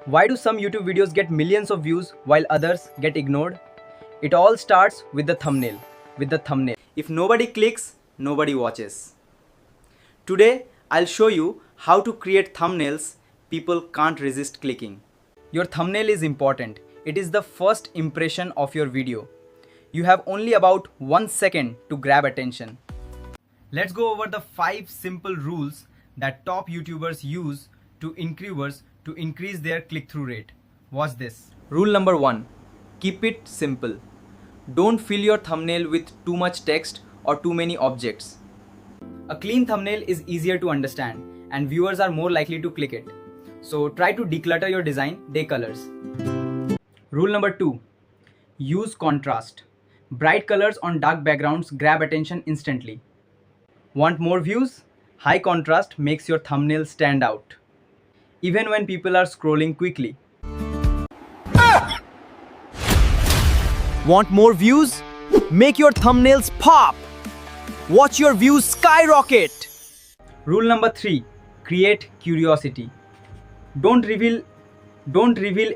Why do some YouTube videos get millions of views while others get ignored? It all starts with the thumbnail. If nobody clicks, nobody watches. Today, I'll show you how to create thumbnails people can't resist clicking. Your thumbnail is important. It is the first impression of your video. You have only about 1 second to grab attention. Let's go over the 5 simple rules that top YouTubers use to increase their click-through rate. Watch this. Rule number 1. Keep it simple. Don't fill your thumbnail with too much text or too many objects. A clean thumbnail is easier to understand and viewers are more likely to click it. So try to declutter your design day colors. Rule number 2. Use contrast. Bright colors on dark backgrounds grab attention instantly. Want more views? High contrast makes your thumbnail stand out, even when people are scrolling quickly. Want more views? Make your thumbnails pop! Watch your views skyrocket! Rule number 3. Create curiosity. Don't reveal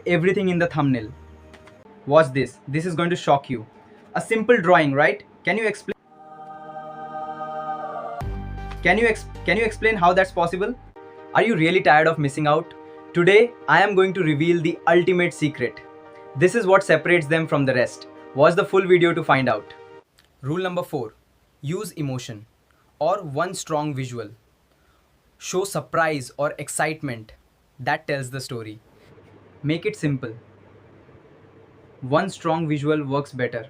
everything in the thumbnail. Watch this. This is going to shock you. A simple drawing, right? Can you explain how that's possible? Are you really tired of missing out? Today, I am going to reveal the ultimate secret. This is what separates them from the rest. Watch the full video to find out. Rule number 4. Use emotion or one strong visual. Show surprise or excitement. That tells the story. Make it simple. One strong visual works better.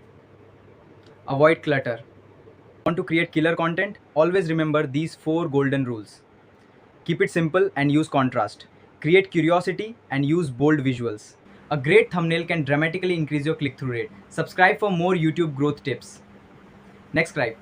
Avoid clutter. Want to create killer content? Always remember these 4 golden rules. Keep it simple and use contrast. Create curiosity and use bold visuals. A great thumbnail can dramatically increase your click-through rate. Subscribe for more YouTube growth tips. Next, subscribe.